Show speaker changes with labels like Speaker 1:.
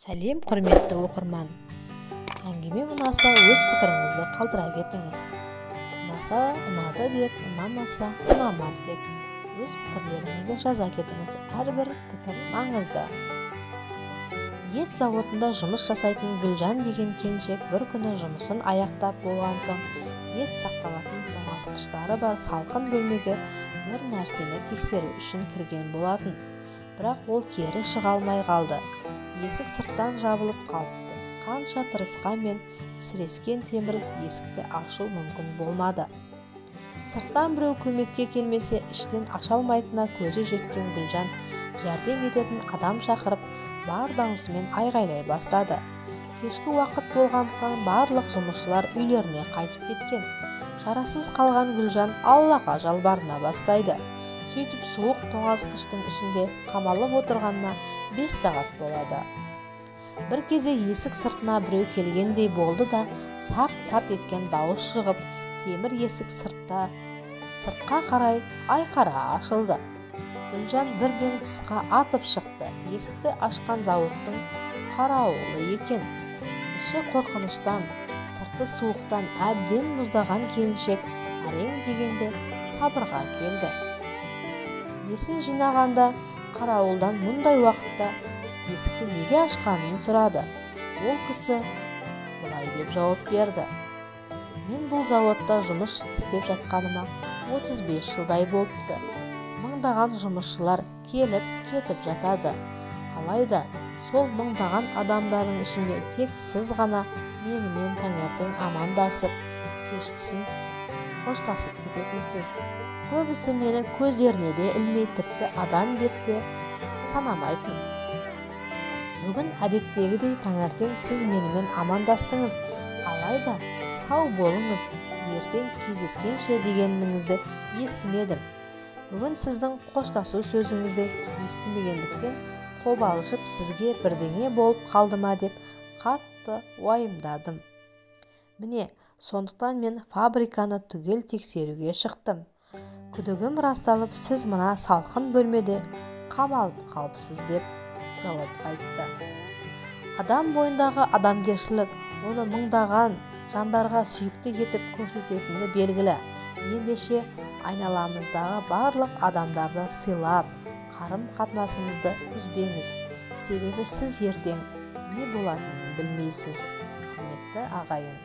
Speaker 1: Сәлем, құрметті оқырман. Әңгіме ұнаса, өз пікіріңізді қалдыра кетіңіз. Ұнаса, ұнады деп, ұнамаса, ұнамады деп, өз пікірлеріңізді жаза кетіңіз. Әрбір пікір маңызды. Ет зауытында жұмыс жасайтын Гүлжан деген келіншек бір күні жұмысын аяқтап болған соң, ет сақталатын тоңазытқыштары бар салқын бөлмеге бір нәрсені тексеру үшін кірген болатын. Бірақ ол кері шыға алмай қалды. Есік сырттан жабылып қалыпты. Қанша тырысқанмен сірескен темір есікті ашу мүмкін болмады. Сырттан біреу көмекке келмесе, іштен аша алмайтынына көзі жеткен Гүлжан жәрдем ететін адам шақырып, бар даусымен айғайлай бастады. Кешкі уақыт болғандықтан барлық жұмысшылар үйлеріне қайтып кеткен. Шарасыз қалған Гүлжан Аллаға жалбарына бастайды. Сөйтіп суық тоңазытқыштың ішінде қамалып отырғанына 5 сағат болады. Бір кезде есік сыртына біреу келгендей болды да, сарт-сарт еткен дауыс шығып, темір есік сыртқа қарай айқара ашылды. Гүлжан бірден тысқа атып шықты. Есікті ашқан зауыттың қарауылы екен. Іші қорқыныштан, сырты суықтан әбден мұздаған келіншек әрең дегенде сабырға келді. Есін жинағанда қарауылдан мұндай уақытта есікті неге ашқанын сұрады. Ол кісі былай деп жауап берді: мен бұл зауытта жұмыс істеп жатқаныма 35 жылдай болыпты. Мыңдаған жұмысшылар келіп кетіп жатады. Алайда сол мыңдаған адамдардың ішінде тек сіз ғана менімен таңертең амандасып, кешкісін қоштасып кететінсіз. Көбісі мені көздеріне де ілмей, тіпті адам деп те санамайтын. Бүгін әдеттегідей таңертең сіз менімен амандастыңыз. Алайда сау болыңыз, ертең кездескенше дегеніңізді естімедім. Бүгін сіздің қоштасу сөзіңізді естімегендіктен қобалжып, сізге бірдеңе болып қалды ма деп қатты уайымдадым. Міне, сондықтан мен фабриканы түгел тексеруге шықтым. Күдігім расталып, сіз мына салқын бөлмеде қамалып қалыпсыз деп жауап қайтты. Адам бойындағы адамгершілік оны мыңдаған жандарға сүйікті етіп көрсететіні белгілі. Ендеше айналамыздағы барлық адамдарды сыйлап, қарым-қатынасымызды үзбеңіз. Себебі сіз ертең не болатынын білмейсіз. Құрметті ағайын.